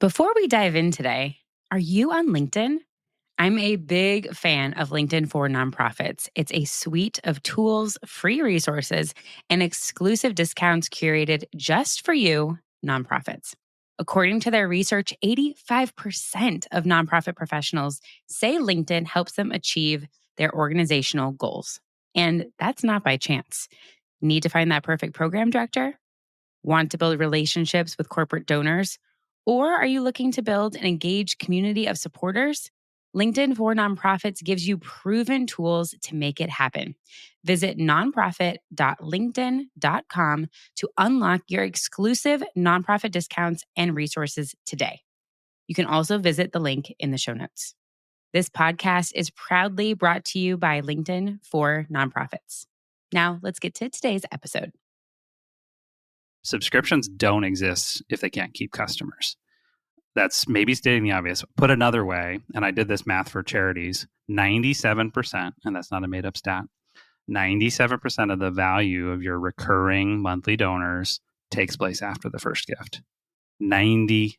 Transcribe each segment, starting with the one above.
Before we dive in today, are you on LinkedIn? I'm a big fan of LinkedIn for Nonprofits. It's a suite of tools, free resources, and exclusive discounts curated just for you, nonprofits. According to their research, 85% of nonprofit professionals say LinkedIn helps them achieve their organizational goals. And that's not by chance. Need to find that perfect program director? Want to build relationships with corporate donors? Or are you looking to build an engaged community of supporters? LinkedIn for Nonprofits gives you proven tools to make it happen. Visit nonprofit.linkedin.com to unlock your exclusive nonprofit discounts and resources today. You can also visit the link in the show notes. This podcast is proudly brought to you by LinkedIn for Nonprofits. Now, let's get to today's episode. Subscriptions don't exist if they can't keep customers. That's maybe stating the obvious. Put another way, and I did this math for charities, 97%, and that's not a made-up stat, 97% of the value of your recurring monthly donors takes place after the first gift. 97%.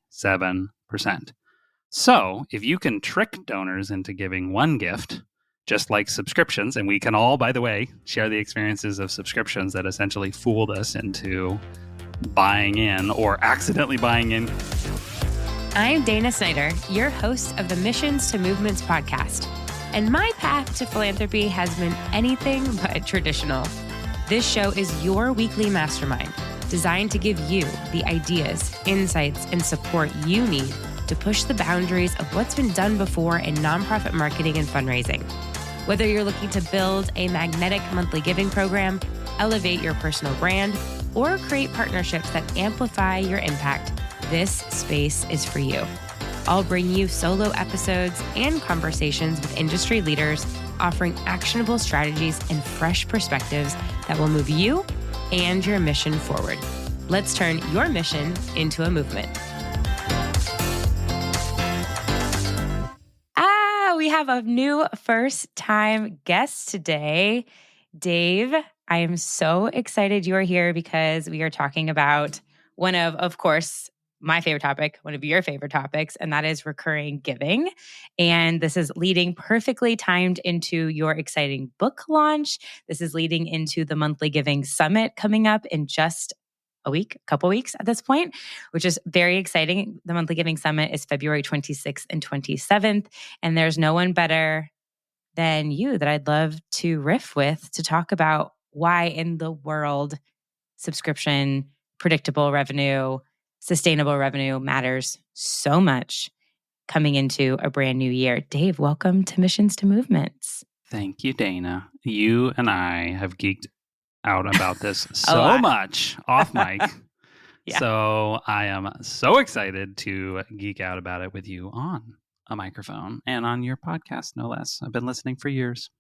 So if you can trick donors into giving one gift, just like subscriptions, and we can all, by the way, share the experiences of subscriptions that essentially fooled us into buying in or accidentally buying in. I'm Dana Snyder, your host of the Missions to Movements podcast, and my path to philanthropy has been anything but traditional. This show is your weekly mastermind, designed to give you the ideas, insights, and support you need to push the boundaries of what's been done before in nonprofit marketing and fundraising. Whether you're looking to build a magnetic monthly giving program, elevate your personal brand, or create partnerships that amplify your impact, this space is for you. I'll bring you solo episodes and conversations with industry leaders, offering actionable strategies and fresh perspectives that will move you and your mission forward. Let's turn your mission into a movement. We have a new first-time guest today. Dave, I am so excited you are here because we are talking about one of course, my favorite topic, one of your favorite topics, and that is recurring giving. And this is leading perfectly timed into your exciting book launch. This is leading into the Monthly Giving Summit coming up in just a couple weeks at this point, which is very exciting. The Monthly Giving Summit is February 26th and 27th. And there's no one better than you that I'd love to riff with to talk about why in the world subscription, predictable revenue, sustainable revenue matters so much coming into a brand new year. Dave, welcome to Missions to Movements. Thank you, Dana. You and I have geeked out about this so much off mic. Yeah. So I am so excited to geek out about it with you on a microphone and on your podcast, no less. I've been listening for years.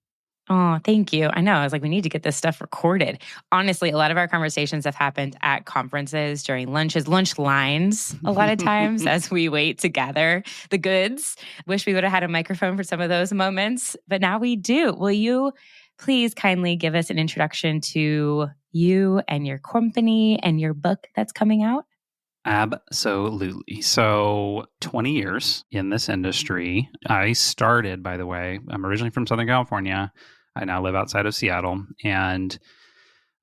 Oh, thank you. I know. I was like, we need to get this stuff recorded. Honestly, a lot of our conversations have happened at conferences, during lunches, lunch lines, a lot of times as we wait to gather the goods. Wish we would have had a microphone for some of those moments, but now we do. Will you please kindly give us an introduction to you and your company and your book that's coming out? Absolutely. So 20 years in this industry. I started, by the way, I'm originally from Southern California. I now live outside of Seattle. And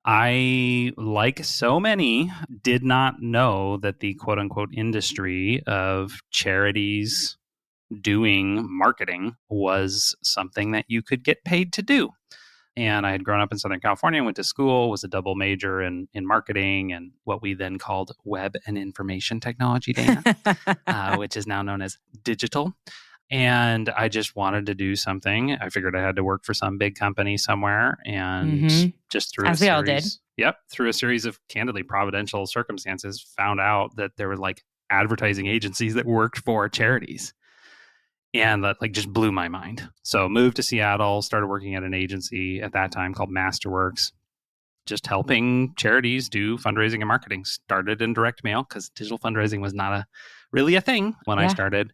I, like so many, did not know that the quote unquote industry of charities doing marketing was something that you could get paid to do. And I had grown up in Southern California, went to school, was a double major in marketing and what we then called web and information technology, Dana, which is now known as digital. And I just wanted to do something. I figured I had to work for some big company somewhere, and just through we all did. Yep, through a series of candidly providential circumstances, found out that there were like advertising agencies that worked for charities. And that just blew my mind. So moved to Seattle, started working at an agency at that time called Masterworks, just helping charities do fundraising and marketing. Started in direct mail because digital fundraising was not really a thing when I started.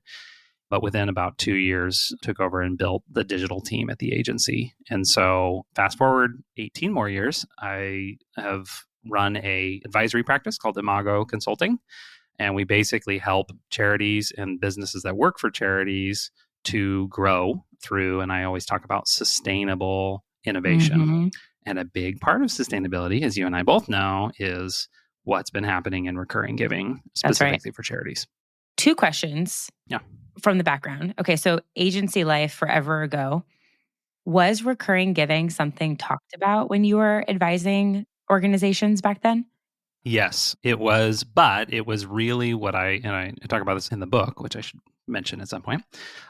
But within about 2 years, took over and built the digital team at the agency. And so fast forward 18 more years, I have run a advisory practice called Imago Consulting. And we basically help charities and businesses that work for charities to grow through, and I always talk about sustainable innovation. Mm-hmm. And a big part of sustainability, as you and I both know, is what's been happening in recurring giving, specifically for charities. 2 questions from the background. Okay, so agency life forever ago. Was recurring giving something talked about when you were advising organizations back then? Yes, it was, but it was really what I talk about this in the book, which I should mention at some point.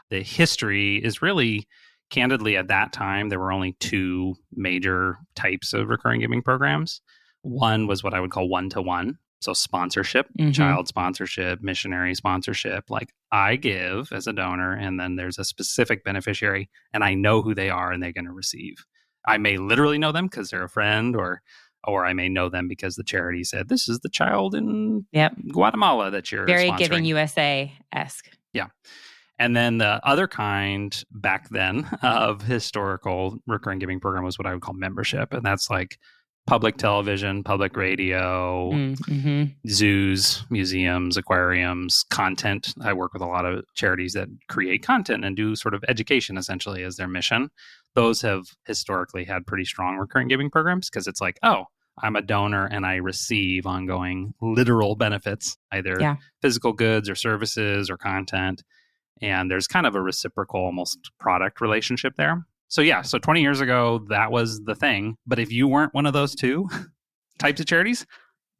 The history is really, candidly, at that time, there were only 2 major types of recurring giving programs. One was what I would call one-to-one, so sponsorship, child sponsorship, missionary sponsorship. Like I give as a donor, and then there's a specific beneficiary, and I know who they are and they're going to receive. I may literally know them because they're a friend, or I may know them because the charity said, this is the child in Guatemala that you're very sponsoring. Giving USA-esque. Yeah. And then the other kind back then of historical recurring giving program was what I would call membership. And that's like public television, public radio, zoos, museums, aquariums, content. I work with a lot of charities that create content and do sort of education essentially as their mission. Those have historically had pretty strong recurring giving programs because it's like, oh, I'm a donor and I receive ongoing literal benefits, either physical goods or services or content. And there's kind of a reciprocal, almost product relationship there. So so 20 years ago, that was the thing. But if you weren't one of those 2 types of charities,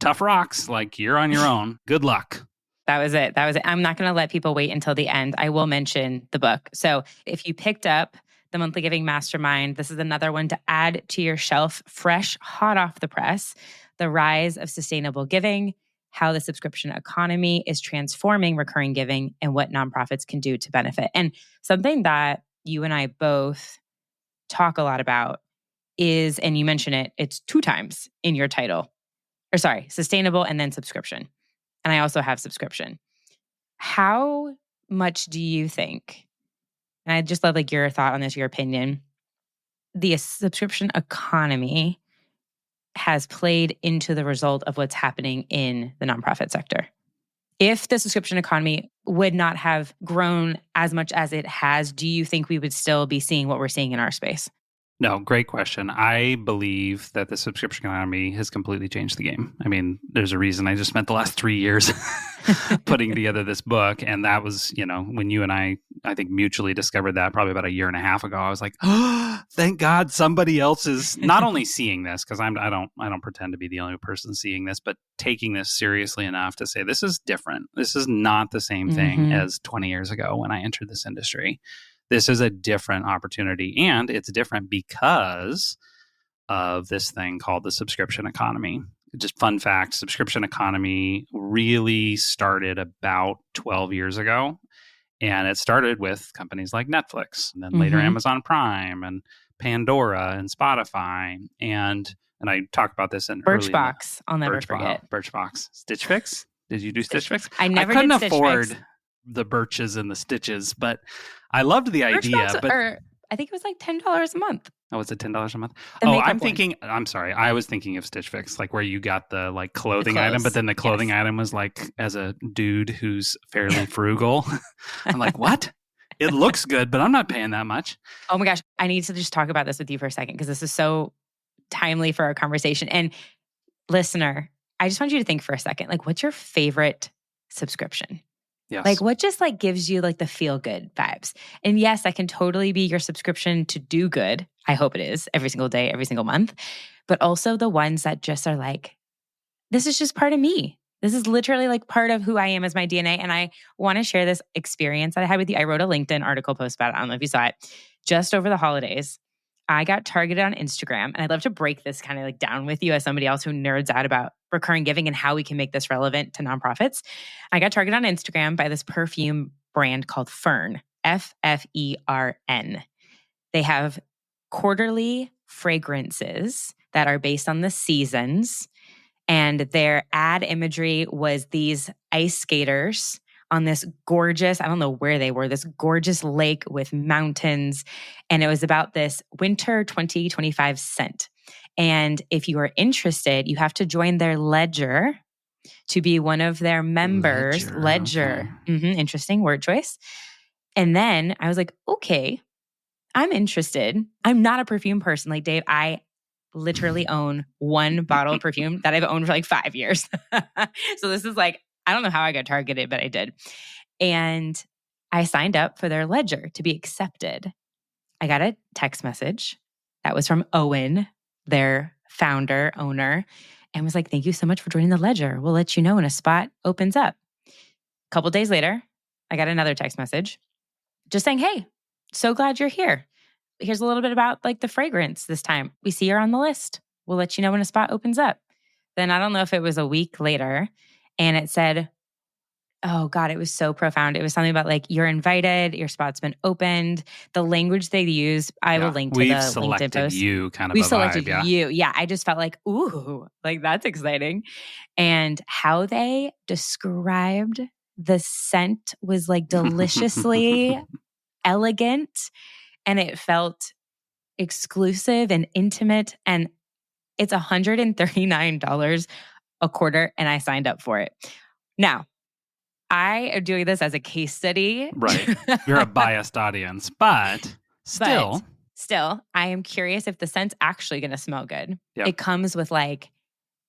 tough rocks, like you're on your own. Good luck. That was it. I'm not going to let people wait until the end. I will mention the book. So if you picked up the Monthly Giving Mastermind, this is another one to add to your shelf, fresh, hot off the press. The Rise of Sustainable Giving, how the subscription economy is transforming recurring giving, and what nonprofits can do to benefit. And something that you and I both talk a lot about is, and you mention it, it's 2 times in your title. Or sorry, sustainable and then subscription. And I also have subscription. How much do you think, and I just love like your thought on this, your opinion, the subscription economy has played into the result of what's happening in the nonprofit sector? If the subscription economy would not have grown as much as it has, do you think we would still be seeing what we're seeing in our space? No, great question. I believe that the subscription economy has completely changed the game. I mean, there's a reason I just spent the last 3 years putting together this book. And that was, when you and I think mutually discovered that probably about a year and a half ago. I was like, oh, thank God somebody else is not only seeing this, because I don't pretend to be the only person seeing this, but taking this seriously enough to say, this is different. This is not the same thing as 20 years ago when I entered this industry. This is a different opportunity, and it's different because of this thing called the subscription economy. Just fun fact, subscription economy really started about 12 years ago, and it started with companies like Netflix, and then later Amazon Prime and Pandora and Spotify, and I talk about this in Birchbox. I'll never forget. Birchbox. Stitch Fix? Did you do Stitch Fix? I never couldn't did Stitch afford Fix. The birches and the stitches, but I loved the idea. But I think it was like $10 a month. Oh, it's $10 a month? I'm sorry. I was thinking of Stitch Fix, like where you got the like clothing item, but then the clothing item was like, as a dude who's fairly frugal, I'm like, what? It looks good, but I'm not paying that much. Oh my gosh. I need to just talk about this with you for a second because this is so timely for our conversation. And listener, I just want you to think for a second, like, what's your favorite subscription? Yes. Like what just like gives you like the feel good vibes? And yes, that can totally be your subscription to do good. I hope it is every single day, every single month. But also the ones that just are like, this is just part of me. This is literally like part of who I am as my DNA. And I want to share this experience that I had with you. I wrote a LinkedIn article post about it. I don't know if you saw it. Just over the holidays, I got targeted on Instagram. And I'd love to break this kind of like down with you as somebody else who nerds out about recurring giving and how we can make this relevant to nonprofits. I got targeted on Instagram by this perfume brand called Ffern, Ffern. They have quarterly fragrances that are based on the seasons. And their ad imagery was these ice skaters on this gorgeous, I don't know where they were, this gorgeous lake with mountains. And it was about this winter 2025 scent. And if you are interested, you have to join their ledger to be one of their members. Ledger. Okay. Interesting word choice. And then I was like, okay, I'm interested. I'm not a perfume person. Like Dave, I literally own one bottle of perfume that I've owned for like 5 years. So this is like, I don't know how I got targeted, but I did. And I signed up for their ledger to be accepted. I got a text message that was from Owen, their founder, owner, and was like, thank you so much for joining the ledger. We'll let you know when a spot opens up. A couple days later, I got another text message just saying, hey, so glad you're here. Here's a little bit about like the fragrance this time. We see you're on the list. We'll let you know when a spot opens up. Then I don't know if it was a week later and it said, oh God, it was so profound. It was something about like, you're invited, your spot's been opened. The language they use, I will link to the LinkedIn post. You kind of We've a selected vibe, you. Yeah. I just felt like, ooh, like that's exciting. And how they described the scent was like deliciously elegant, and it felt exclusive and intimate. And it's $139 a quarter, and I signed up for it. Now, I am doing this as a case study. Right. You're a biased audience, but still. I am curious if the scent's actually going to smell good. Yep. It comes with like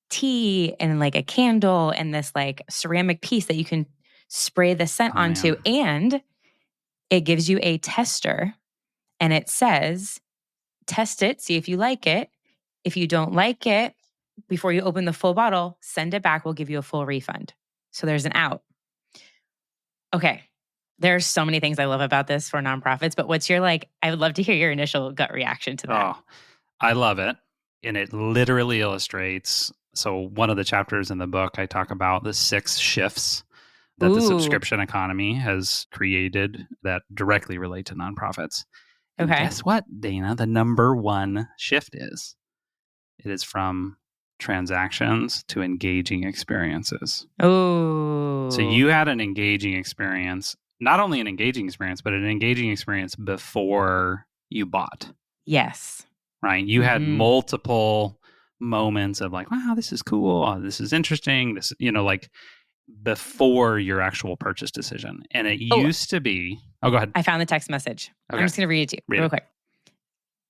tea and like a candle and this like ceramic piece that you can spray the scent onto. Man. And it gives you a tester, and it says, test it, see if you like it. If you don't like it, before you open the full bottle, send it back. We'll give you a full refund. So there's an out. Okay. There's so many things I love about this for nonprofits, but what's your like, I would love to hear your initial gut reaction to that. Oh, I love it. And it literally illustrates. So one of the chapters in the book, I talk about the 6 shifts that the subscription economy has created that directly relate to nonprofits. And guess what, Dana? The number one shift is. It is from transactions to engaging experiences. Oh. So you had an engaging experience, not only an engaging experience, but an engaging experience before you bought. Yes. Right? You had multiple moments of like, wow, this is cool. Oh, this is interesting. This, like before your actual purchase decision. And it used to be, go ahead. I found the text message. Okay. I'm just going to read it to you real quick.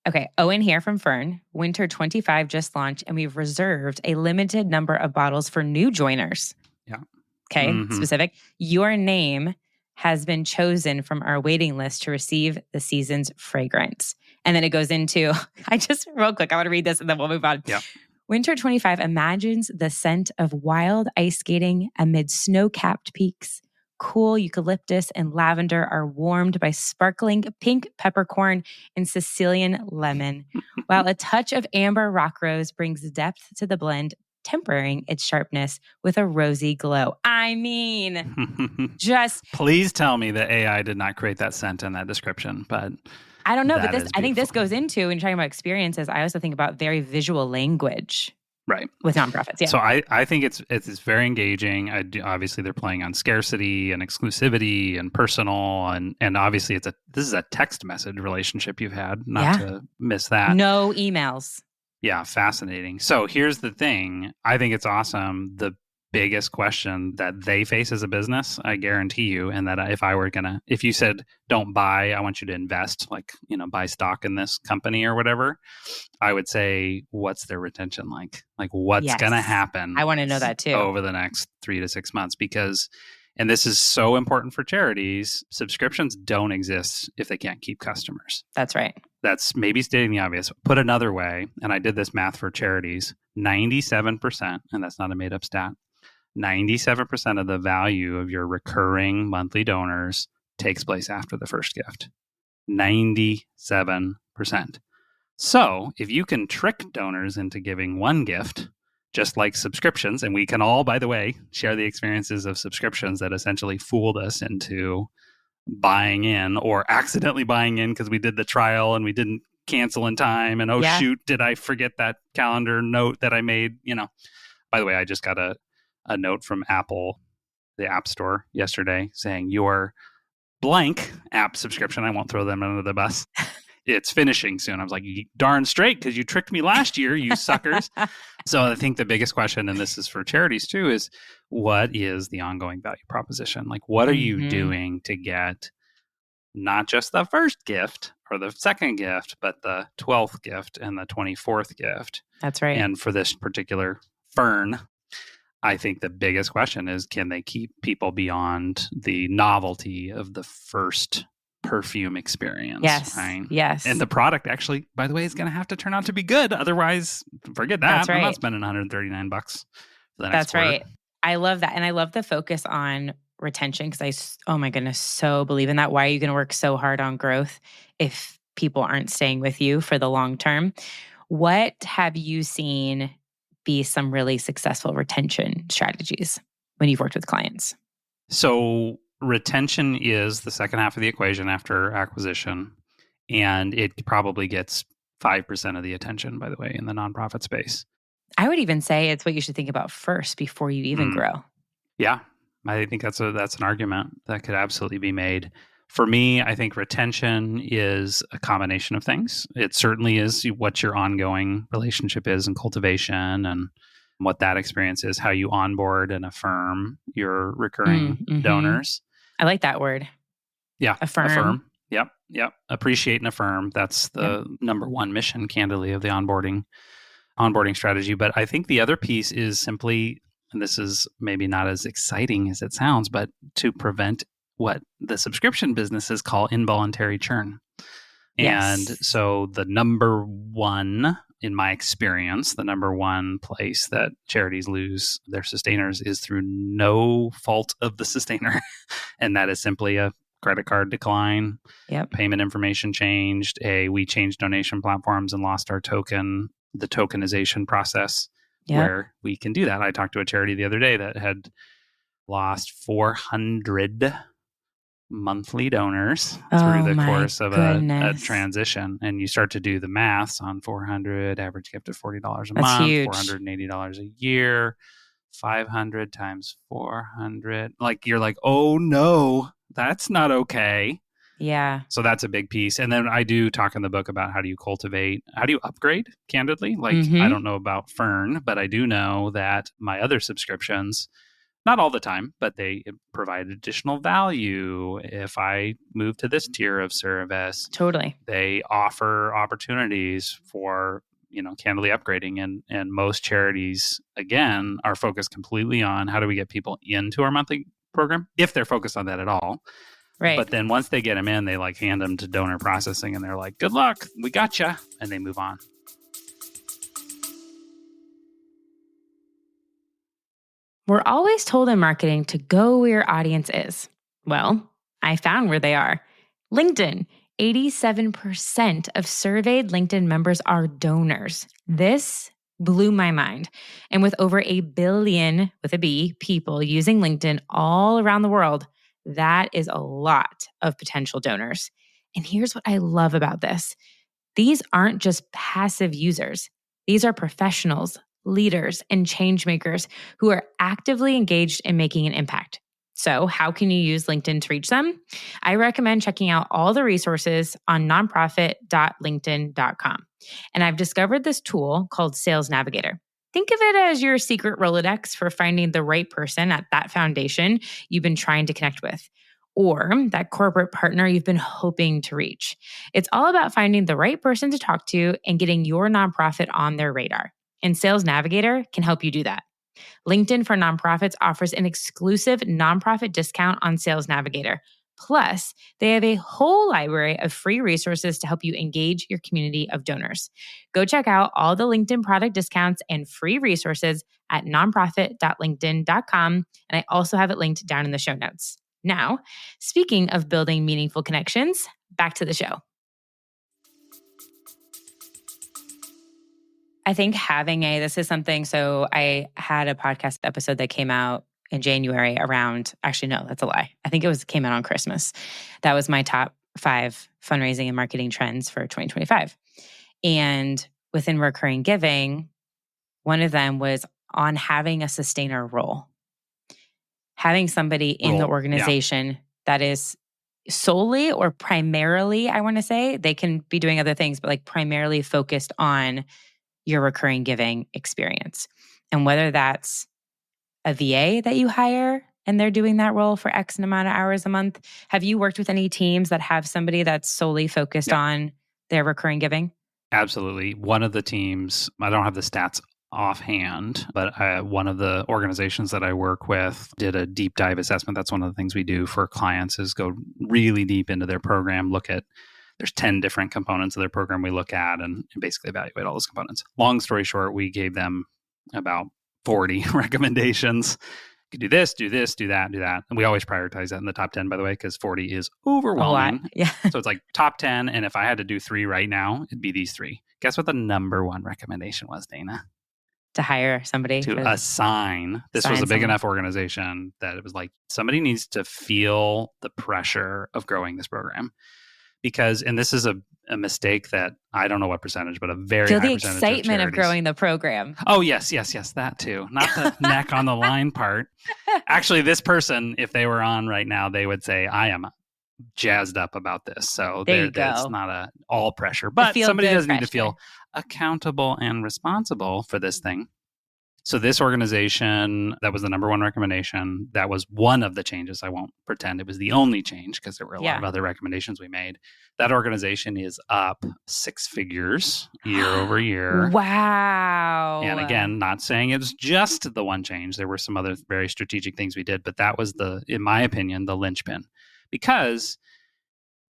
Okay. Owen here from Ffern. Winter 25 just launched, and we've reserved a limited number of bottles for new joiners. Yeah. Okay. Specific. Your name has been chosen from our waiting list to receive the season's fragrance. And then it goes into, real quick, I want to read this and then we'll move on. Yeah. Winter 25 imagines the scent of wild ice skating amid snow-capped peaks. Cool eucalyptus and lavender are warmed by sparkling pink peppercorn and Sicilian lemon, while a touch of amber rock rose brings depth to the blend, tempering its sharpness with a rosy glow. I mean, just... Please tell me that AI did not create that scent in that description, but... I don't know, but I think this goes into, when you're talking about experiences, I also think about very visual language. Right. With nonprofits, yeah. So I think it's very engaging. Obviously, they're playing on scarcity and exclusivity and personal, and obviously this is a text message relationship you've had, not to miss that. No emails. Yeah, fascinating. So here's the thing. I think it's awesome. The biggest question that they face as a business, I guarantee you, and that if you said, don't buy, I want you to invest, like, buy stock in this company or whatever, I would say, what's their retention like? Like, what's going to happen? I want to know that too. Over the next 3 to 6 months, because, and this is so important for charities, subscriptions don't exist if they can't keep customers. That's right. That's maybe stating the obvious. Put another way, and I did this math for charities, 97%, and that's not a made up stat, 97% of the value of your recurring monthly donors takes place after the first gift. 97%. So if you can trick donors into giving one gift, just like subscriptions, and we can all, by the way, share the experiences of subscriptions that essentially fooled us into buying in or accidentally buying in because we did the trial and we didn't cancel in time. And shoot, did I forget that calendar note that I made? By the way, I just got a note from Apple, the App Store yesterday, saying your blank app subscription, I won't throw them under the bus, it's finishing soon. I was like, darn straight, because you tricked me last year, you suckers. So I think the biggest question, and this is for charities too, is what is the ongoing value proposition? Like, what are you doing to get not just the first gift or the second gift, but the 12th gift and the 24th gift? That's right. And for this particular Ffern, I think the biggest question is, can they keep people beyond the novelty of the first perfume experience? Yes. Right? Yes. And the product actually, by the way, is going to have to turn out to be good. Otherwise, forget that. That's right. I'm not spending $139 for the next That's quarter. right. I love that. And I love the focus on retention because oh my goodness, so believe in that. Why are you going to work so hard on growth if people aren't staying with you for the long term? What have you seen be some really successful retention strategies when you've worked with clients? So retention is the second half of the equation after acquisition, and it probably gets 5% of the attention, by the way, in the nonprofit space. I would even say it's what you should think about first before you even grow. Yeah, I think that's an argument that could absolutely be made. For me, I think retention is a combination of things. It certainly is what your ongoing relationship is and cultivation, and what that experience is, how you onboard and affirm your recurring donors. I like that word. Yeah, affirm. Yep. Appreciate and affirm. That's the number one mission, candidly, of the onboarding strategy. But I think the other piece is simply, and this is maybe not as exciting as it sounds, but to prevent what the subscription businesses call involuntary churn. And so the number one, in my experience, the number one place that charities lose their sustainers is through no fault of the sustainer. And that is simply a credit card decline, payment information changed, we changed donation platforms and lost our token, the tokenization process where we can do that. I talked to a charity the other day that had lost 400 monthly donors through the course of a transition. And you start to do the maths on 400, average gift of $40 a That's month, huge. $480 a year, 500 times 400. Like, you're like, oh no, that's not okay. Yeah. So that's a big piece. And then I do talk in the book about how do you upgrade, candidly? Like, I don't know about Ffern, but I do know that my other subscriptions, not all the time, but they provide additional value if I move to this tier of service. Totally. They offer opportunities for, candidly upgrading. And most charities, again, are focused completely on how do we get people into our monthly program, if they're focused on that at all. Right. But then once they get them in, they hand them to donor processing and they're like, good luck, we gotcha. And they move on. We're always told in marketing to go where your audience is. Well, I found where they are. LinkedIn. 87% of surveyed LinkedIn members are donors. This blew my mind. And with over 1 billion, with a B, people using LinkedIn all around the world, that is a lot of potential donors. And here's what I love about this. These aren't just passive users. These are professionals, leaders, and change makers who are actively engaged in making an impact. So how can you use LinkedIn to reach them? I recommend checking out all the resources on nonprofit.linkedin.com. And I've discovered this tool called Sales Navigator. Think of it as your secret Rolodex for finding the right person at that foundation you've been trying to connect with, or that corporate partner you've been hoping to reach. It's all about finding the right person to talk to and getting your nonprofit on their radar. And Sales Navigator can help you do that. LinkedIn for Nonprofits offers an exclusive nonprofit discount on Sales Navigator. Plus, they have a whole library of free resources to help you engage your community of donors. Go check out all the LinkedIn product discounts and free resources at nonprofit.linkedin.com. And I also have it linked down in the show notes. Now, speaking of building meaningful connections, back to the show. I think this is something, so I had a podcast episode that came out in January around, actually, no, that's a lie. I think came out on Christmas. That was my top 5 fundraising and marketing trends for 2025. And within recurring giving, one of them was on having a sustainer role. Having somebody in the organization that is solely or primarily, I want to say, they can be doing other things, but like primarily focused on your recurring giving experience. And whether that's a VA that you hire and they're doing that role for X amount of hours a month. Have you worked with any teams that have somebody that's solely focused Yep. on their recurring giving? Absolutely. One of the teams, I don't have the stats offhand, but one of the organizations that I work with did a deep dive assessment. That's one of the things we do for clients is go really deep into their program, look at, there's 10 different components of their program we look at and basically evaluate all those components. Long story short, we gave them about 40 recommendations. You could do this, do that, do that. And we always prioritize that in the top 10, by the way, because 40 is overwhelming. Yeah. So it's like top 10. And if I had to do 3 right now, it'd be these 3. Guess what the number 1 recommendation was, Dana? To hire somebody. To assign. This was a big enough organization that it was like, somebody needs to feel the pressure of growing this program. Because, and this is a mistake that I don't know what percentage, but a very feel high the percentage excitement of growing the program. Oh, yes, that too. Not the neck on the line part. Actually, this person, if they were on right now, they would say, I am jazzed up about this. So it's not all pressure, but somebody does need to feel accountable and responsible for this thing. So this organization, that was the number 1 recommendation. That was one of the changes. I won't pretend it was the only change because there were a lot of other recommendations we made. That organization is up 6 figures year over year. Wow. And again, not saying it's just the one change. There were some other very strategic things we did, but that was in my opinion, the linchpin. Because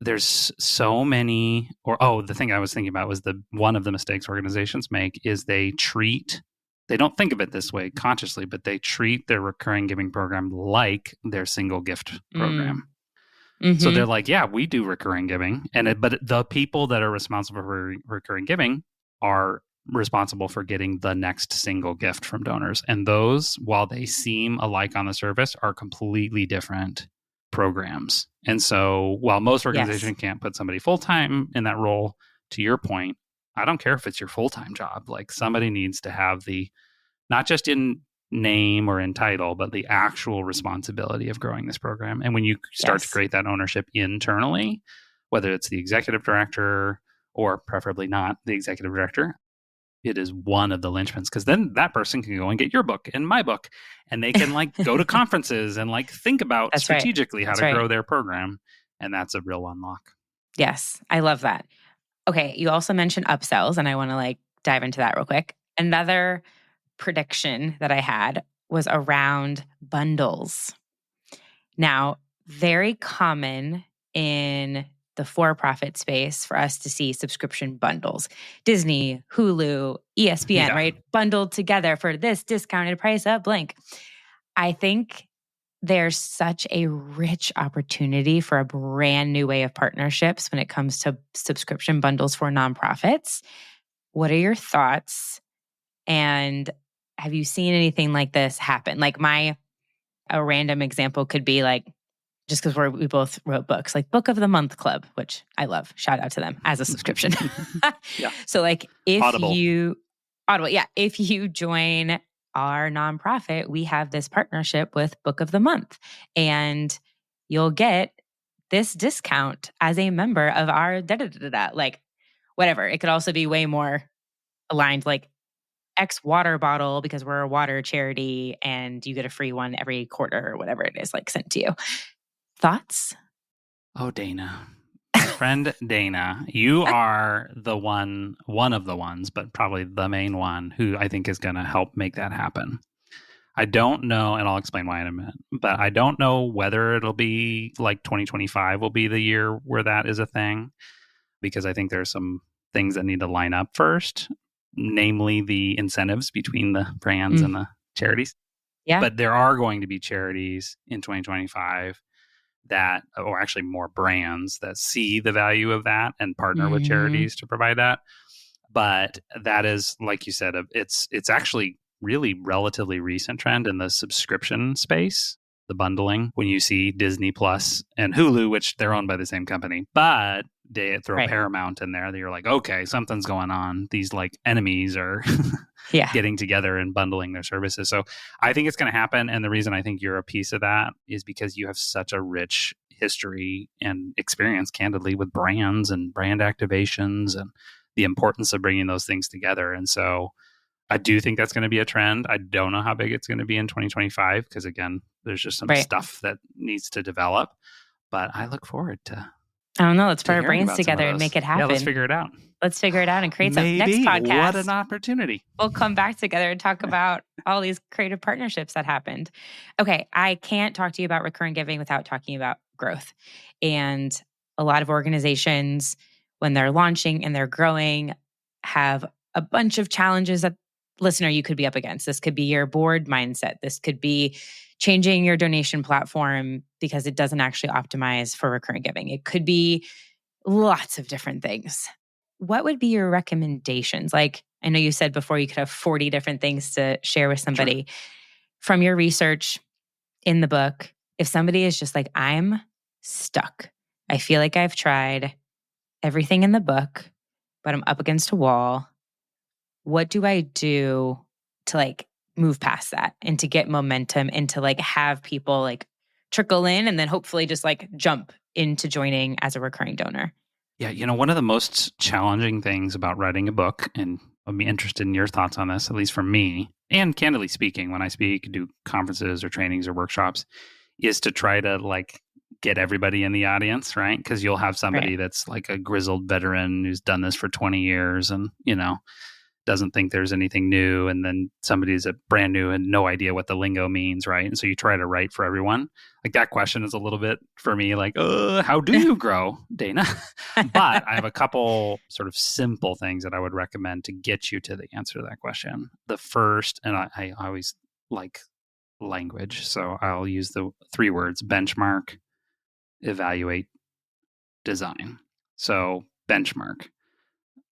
there's so many, the thing I was thinking about was one of the mistakes organizations make is they don't think of it this way consciously, but they treat their recurring giving program like their single gift program. Mm-hmm. So they're like, yeah, we do recurring giving. But the people that are responsible for recurring giving are responsible for getting the next single gift from donors. And those, while they seem alike on the surface, are completely different programs. And so while most organizations can't put somebody full-time in that role, to your point, I don't care if it's your full-time job. Like somebody needs to have not just in name or in title, but the actual responsibility of growing this program. And when you start to create that ownership internally, whether it's the executive director or preferably not the executive director, it is one of the linchpins, because then that person can go and get your book and my book, and they can like go to conferences and like think about strategically how to grow their program. And that's a real unlock. Yes, I love that. Okay, you also mentioned upsells, and I want to like dive into that real quick. Another prediction that I had was around bundles. Now, very common in the for-profit space for us to see subscription bundles. Disney, Hulu, ESPN, right? Bundled together for this discounted price of blank. I think there's such a rich opportunity for a brand new way of partnerships when it comes to subscription bundles for nonprofits. What are your thoughts? And have you seen anything like this happen? Like a random example could be like, just because we both wrote books, like Book of the Month Club, which I love. Shout out to them as a subscription. So like if if you join our nonprofit, we have this partnership with Book of the Month, and you'll get this discount as a member of our like whatever. It could also be way more aligned, like X water bottle because we're a water charity and you get a free one every quarter or whatever it is, like sent to you. Thoughts? Oh, Dana. Friend Dana, you are one of the ones, but probably the main one who I think is going to help make that happen. I don't know, and I'll explain why in a minute, but I don't know whether it'll be like 2025 will be the year where that is a thing, because I think there's some things that need to line up first, namely the incentives between the brands and the charities. Yeah. But there are going to be charities in 2025 that, or actually more brands that see the value of that and partner with charities to provide that. But that is, like you said, it's actually really relatively recent trend in the subscription space, the bundling. When you see Disney Plus and Hulu, which they're owned by the same company, but they throw Paramount in there, you're like, okay, something's going on. These like enemies are getting together and bundling their services. So I think it's going to happen. And the reason I think you're a piece of that is because you have such a rich history and experience, candidly, with brands and brand activations and the importance of bringing those things together. And so I do think that's going to be a trend. I don't know how big it's going to be in 2025 because, again, there's just some stuff that needs to develop. But I look forward to I don't know. Let's put our hearing brains about some of together and those. make it happen. Yeah, let's figure it out. Let's figure it out and create some next Maybe. podcast. What an opportunity. We'll come back together and talk about all these creative partnerships that happened. Okay, I can't talk to you about recurring giving without talking about growth. And a lot of organizations, when they're launching and they're growing, have a bunch of challenges that, listener, you could be up against. This could be your board mindset. This could be changing your donation platform because it doesn't actually optimize for recurring giving. It could be lots of different things. What would be your recommendations? Like, I know you said before you could have 40 different things to share with somebody. Sure. From your research in the book, if somebody is just like, I'm stuck. I feel like I've tried everything in the book, but I'm up against a wall. What do I do to like move past that and to get momentum and to like have people like trickle in and then hopefully just like jump into joining as a recurring donor? Yeah, one of the most challenging things about writing a book, and I'd be interested in your thoughts on this, at least for me, and candidly speaking, when I speak, do conferences or trainings or workshops, is to try to like get everybody in the audience, right? Because you'll have somebody that's like a grizzled veteran who's done this for 20 years and, doesn't think there's anything new. And then somebody's a brand new and no idea what the lingo means, right? And so you try to write for everyone. Like that question is a little bit for me like, how do you grow, Dana? But I have a couple sort of simple things that I would recommend to get you to the answer to that question. The first, and I always like language, so I'll use the 3 words: benchmark, evaluate, design. So benchmark,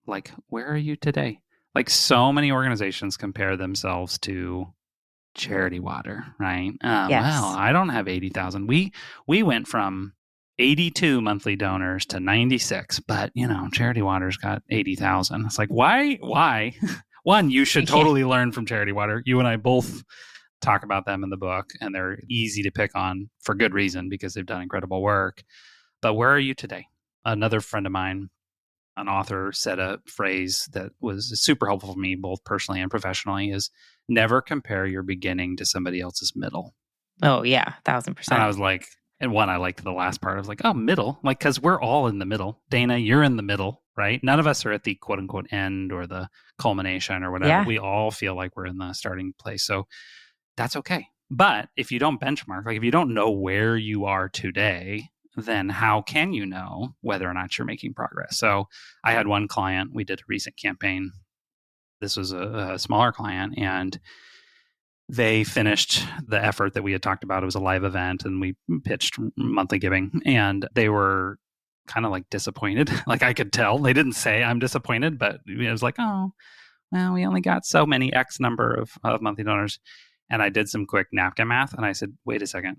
like, where are you today? Like so many organizations compare themselves to charity water, right? Yes. Well, I don't have 80,000. We went from 82 monthly donors to 96, but charity water's got 80,000. It's like, why? One, you should totally learn from charity water. You and I both talk about them in the book, and they're easy to pick on for good reason because they've done incredible work. But where are you today? Another friend of mine, an author, said a phrase that was super helpful for me, both personally and professionally, is never compare your beginning to somebody else's middle. Oh, yeah, 1,000%. And I was like, and one, I liked the last part. I was like, oh, middle? Like, because we're all in the middle. Dana, you're in the middle, right? None of us are at the quote unquote end or the culmination or whatever. Yeah. We all feel like we're in the starting place. So that's okay. But if you don't benchmark, like if you don't know where you are today, then how can you know whether or not you're making progress? So I had one client, we did a recent campaign. This was a smaller client, and they finished the effort that we had talked about. It was a live event, and we pitched monthly giving, and they were kind of like disappointed. Like I could tell. They didn't say I'm disappointed, but it was like, oh, well, we only got so many X number of monthly donors. And I did some quick napkin math, and I said, wait a second.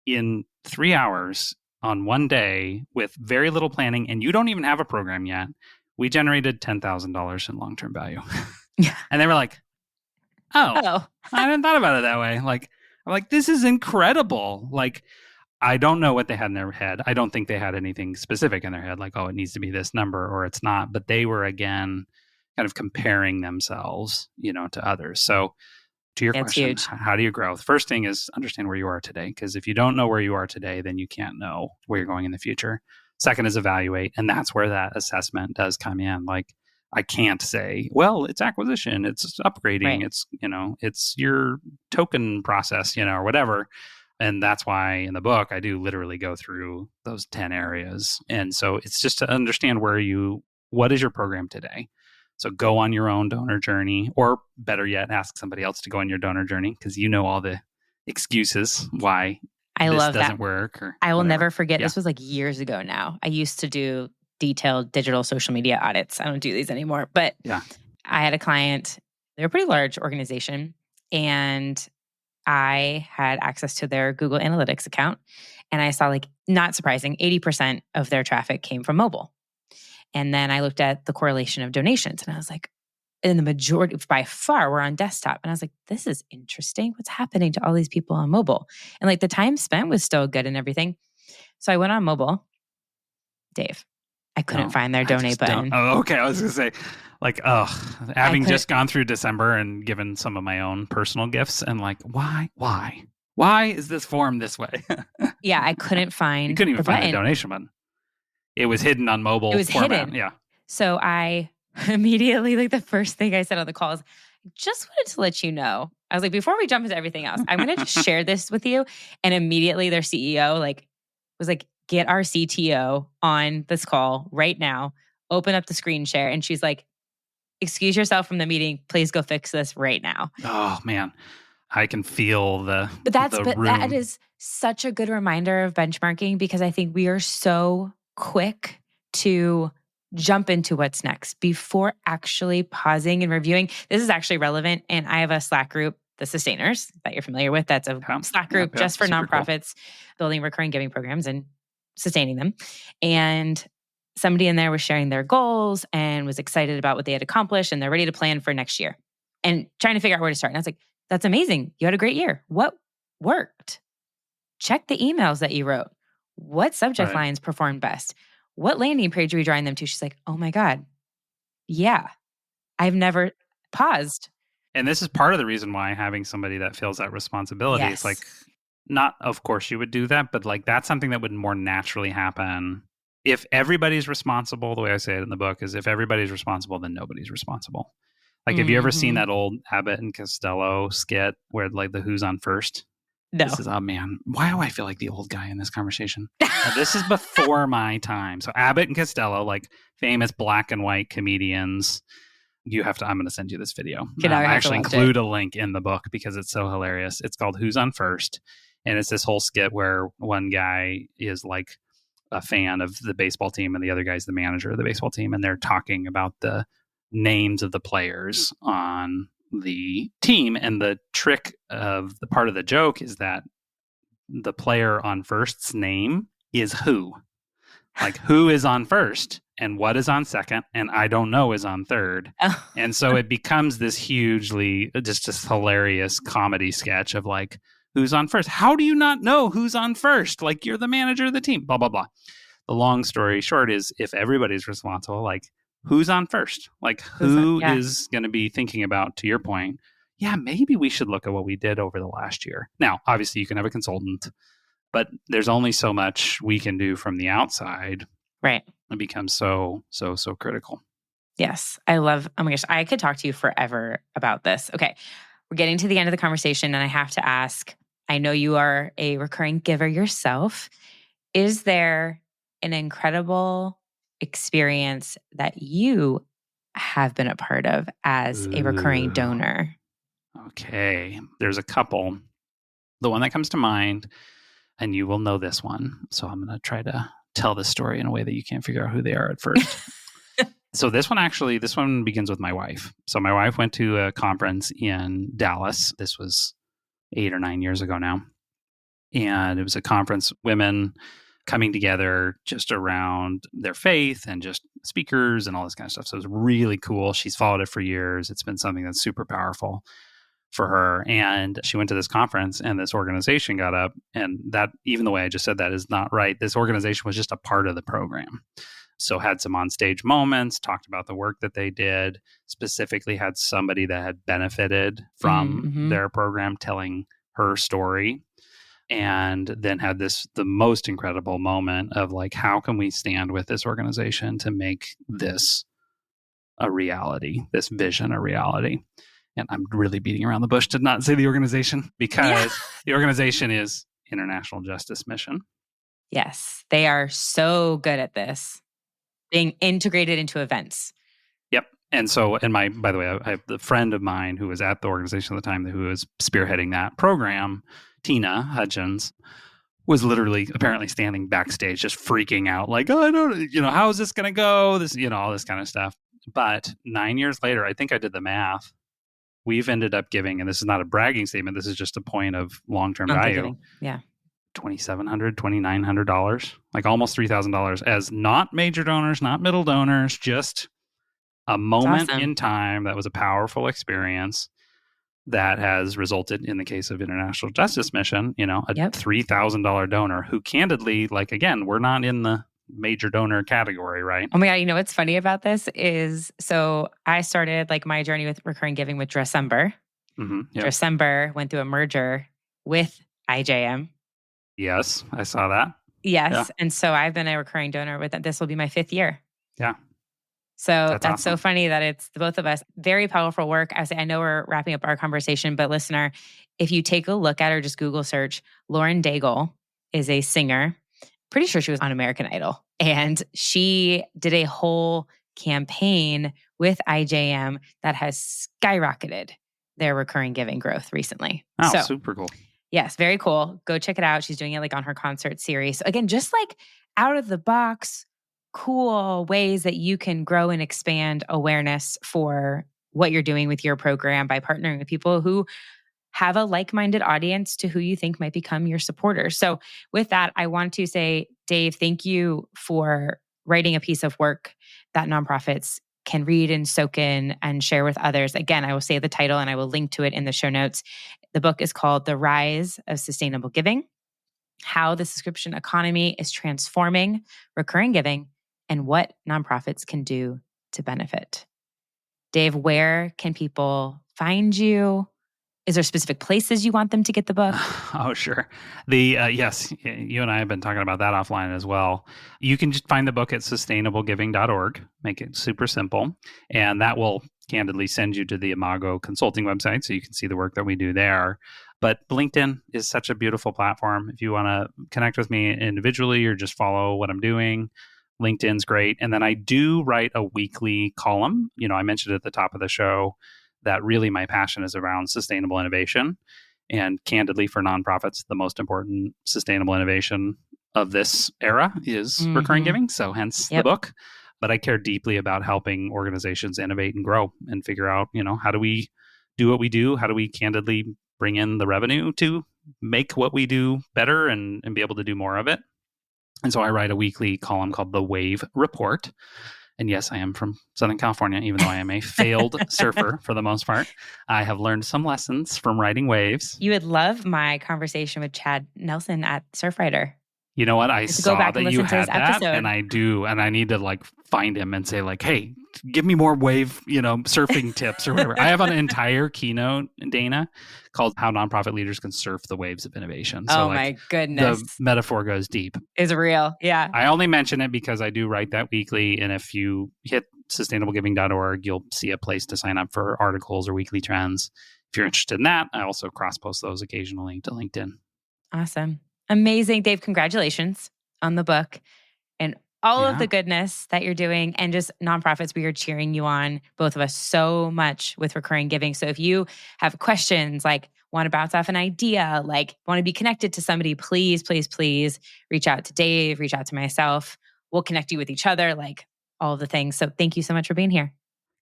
In 3 hours on one day with very little planning, and you don't even have a program yet, we generated $10,000 in long-term value. Yeah. And they were like, oh. I hadn't thought about it that way. Like, I'm like, this is incredible. Like, I don't know what they had in their head. I don't think they had anything specific in their head, like, oh, it needs to be this number or it's not. But they were, again, kind of comparing themselves, to others. So to your question, huge. How do you grow? The first thing is understand where you are today. Because if you don't know where you are today, then you can't know where you're going in the future. Second is evaluate. And that's where that assessment does come in. Like, I can't say, well, it's acquisition, it's upgrading, right. It's, it's your token process, or whatever. And that's why in the book, I do literally go through those 10 areas. And so it's just to understand what is your program today? So go on your own donor journey, or better yet, ask somebody else to go on your donor journey, because all the excuses why this doesn't work. Or I will whatever. Never forget. Yeah. This was like years ago now. I used to do detailed digital social media audits. I don't do these anymore, but yeah. I had a client, they're a pretty large organization, and I had access to their Google Analytics account. And I saw, like, not surprising, 80% of their traffic came from mobile. And then I looked at the correlation of donations, and I was like, and the majority by far were on desktop. And I was like, this is interesting. What's happening to all these people on mobile? And like the time spent was still good and everything. So I went on mobile, Dave. I couldn't find their donate button. Oh, okay. I was going to say, like, having just gone through December and given some of my own personal gifts, and like, why is this form this way? Yeah, I couldn't find. You couldn't even find the donation button. It was hidden on mobile. It was format. hidden. Yeah. So I immediately, like the first thing I said on the call is, just wanted to let you know. I was like, before we jump into everything else, I'm going to just share this with you. And immediately their CEO was like, get our CTO on this call right now. Open up the screen share. And she's like, excuse yourself from the meeting. Please go fix this right now. Oh, man. I can feel the room. That is such a good reminder of benchmarking, because I think we are so quick to jump into what's next before actually pausing and reviewing. This is actually relevant. And I have a Slack group, the Sustainers, that you're familiar with. That's a Slack group just for nonprofits, building recurring giving programs and sustaining them. And somebody in there was sharing their goals and was excited about what they had accomplished, and they're ready to plan for next year and trying to figure out where to start. And I was like, that's amazing. You had a great year. What worked? Check the emails that you wrote. What subject lines performed best? What landing page are we drawing them to? She's like, oh my God. Yeah. I've never paused. And this is part of the reason why having somebody that feels that responsibility, it's like, not, of course you would do that, but like that's something that would more naturally happen. If everybody's responsible, the way I say it in the book is, if everybody's responsible, then nobody's responsible. Like, have you ever seen that old Abbott and Costello skit where like the who's on first? No. This is, oh man, why do I feel like the old guy in this conversation? This is before my time. So Abbott and Costello, like famous black and white comedians. I'm going to send you this video. I actually include a link in the book because it's so hilarious. It's called Who's on First. And it's this whole skit where one guy is like a fan of the baseball team and the other guy's the manager of the baseball team. And they're talking about the names of the players on the team. And the trick of the part of the joke is that the player on first's name is who. Like, who is on first and what is on second and I don't know is on third. Oh. And so it becomes this hugely just hilarious comedy sketch of like, who's on first? How do you not know who's on first? Like, you're the manager of the team, blah, blah, blah. The long story short is, if everybody's responsible, like, who's on first? Like, who is going to be thinking about, to your point, yeah, maybe we should look at what we did over the last year. Now, obviously, you can have a consultant, but there's only so much we can do from the outside. Right. It becomes so critical. Yes. I love, oh my gosh, I could talk to you forever about this. Okay. We're getting to the end of the conversation, and I have to ask, I know you are a recurring giver yourself. Is there an incredible experience that you have been a part of as a recurring donor? Okay. There's a couple. The one that comes to mind, and you will know this one, so I'm going to try to tell this story in a way that you can't figure out who they are at first. So this one begins with my wife. So my wife went to a conference in Dallas. This was 8 or 9 years ago now. And it was a conference, women coming together just around their faith and just speakers and all this kind of stuff. So it was really cool. She's followed it for years. It's been something that's super powerful for her. And she went to this conference, and this organization got up, and that, even the way I just said that, is not right. This organization was just a part of the program. So had some on-stage moments, talked about the work that they did, specifically had somebody that had benefited from their program telling her story, and then had the most incredible moment of like, how can we stand with this organization to make this a reality, this vision a reality? And I'm really beating around the bush to not say the organization, because the organization is International Justice Mission. Yes, they are so good at this, being integrated into events. Yep. And so, by the way, I have the friend of mine who was at the organization at the time, who was spearheading that program, Tina Hutchins, was literally apparently standing backstage just freaking out, like, oh, I don't, how is this going to go? This, all this kind of stuff. But 9 years later, I think I did the math. We've ended up giving, and this is not a bragging statement, this is just a point of long-term value. Yeah. $2,700, $2,900, like almost $3,000 as not major donors, not middle donors, just a moment in time that was a powerful experience. that has resulted in the case of International Justice Mission, a Yep. $3,000 donor who candidly, again, we're not in the major donor category, right? Oh my God, what's funny about this is, so I started my journey with recurring giving with December. Yep. December went through a merger with IJM. Yes, I saw that. Yes. Yeah. And so I've been a recurring donor with it. This will be my 5th year. Yeah. So that's awesome. so funny that it's the both of us. Very powerful work. I know we're wrapping up our conversation, but listener, if you take a look at or just Google search, Lauren Daigle is a singer. Pretty sure she was on American Idol. And she did a whole campaign with IJM that has skyrocketed their recurring giving growth recently. Oh, super cool. Yes, very cool. Go check it out. She's doing it on her concert series. So again, just out of the box, cool ways that you can grow and expand awareness for what you're doing with your program by partnering with people who have a like-minded audience to who you think might become your supporters. So with that, I want to say, Dave, thank you for writing a piece of work that nonprofits can read and soak in and share with others. Again, I will say the title and I will link to it in the show notes. The book is called The Rise of Sustainable Giving: How the Subscription Economy is Transforming Recurring Giving and What Nonprofits Can Do to Benefit. Dave, where can people find you? Is there specific places you want them to get the book? Oh, sure. Yes, you and I have been talking about that offline as well. You can just find the book at sustainablegiving.org. Make it super simple. And that will candidly send you to the Imago Consulting website so you can see the work that we do there. But LinkedIn is such a beautiful platform. If you want to connect with me individually or just follow what I'm doing, LinkedIn's great. And then I do write a weekly column. I mentioned at the top of the show that really my passion is around sustainable innovation. And candidly, for nonprofits, the most important sustainable innovation of this era is recurring giving. So hence the book. But I care deeply about helping organizations innovate and grow and figure out, how do we do what we do? How do we candidly bring in the revenue to make what we do better and be able to do more of it? And so I write a weekly column called The Wave Report. And yes, I am from Southern California, even though I am a failed surfer for the most part. I have learned some lessons from riding waves. You would love my conversation with Chad Nelson at Surfrider. You know what? I saw that you had that, and I do. And I need to find him and say hey, give me more wave, surfing tips or whatever. I have an entire keynote, Dana, called How Nonprofit Leaders Can Surf the Waves of Innovation. So my goodness. The metaphor goes deep. It's real. Yeah. I only mention it because I do write that weekly. And if you hit sustainablegiving.org, you'll see a place to sign up for articles or weekly trends. If you're interested in that, I also cross-post those occasionally to LinkedIn. Awesome. Amazing. Dave, congratulations on the book and all of the goodness that you're doing, and just nonprofits. We are cheering you on, both of us, so much with recurring giving. So if you have questions, want to bounce off an idea, want to be connected to somebody, please, please, please reach out to Dave, reach out to myself. We'll connect you with each other, all of the things. So thank you so much for being here.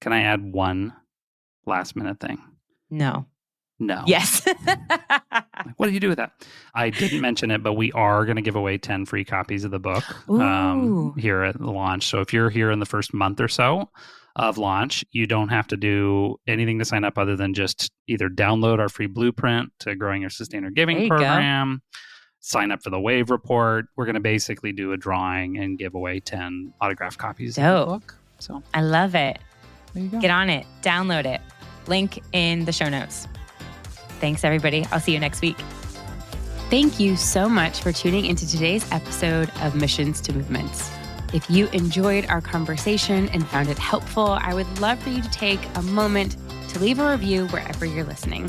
Can I add one last minute thing? No. Yes. What did you do with that? I didn't mention it, but we are going to give away 10 free copies of the book here at the launch. So if you're here in the first month or so of launch, you don't have to do anything to sign up other than just either download our free blueprint to growing your sustainable giving program, sign up for the Wave Report. We're going to basically do a drawing and give away 10 autographed copies of the book. So I love it. There you go. Get on it. Download it. Link in the show notes. Thanks, everybody. I'll see you next week. Thank you so much for tuning into today's episode of Missions to Movements. If you enjoyed our conversation and found it helpful, I would love for you to take a moment to leave a review wherever you're listening.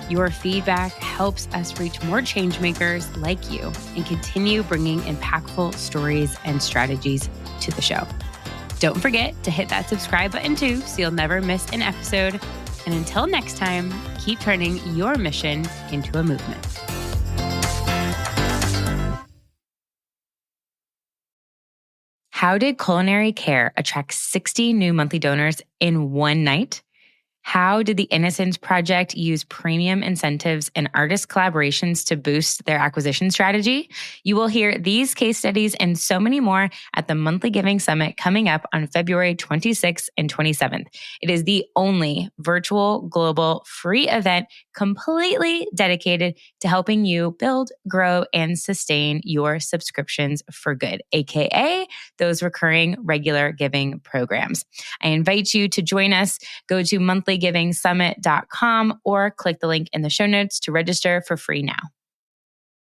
Your feedback helps us reach more change makers like you and continue bringing impactful stories and strategies to the show. Don't forget to hit that subscribe button too, so you'll never miss an episode. And until next time, keep turning your mission into a movement. How did culinary care attract 60 new monthly donors in one night? How did the Innocence Project use premium incentives and artist collaborations to boost their acquisition strategy? You will hear these case studies and so many more at the Monthly Giving Summit coming up on February 26th and 27th. It is the only virtual, global, free event completely dedicated to helping you build, grow, and sustain your subscriptions for good, aka those recurring regular giving programs. I invite you to join us. Go to monthlyGivingSummit.com or click the link in the show notes to register for free now.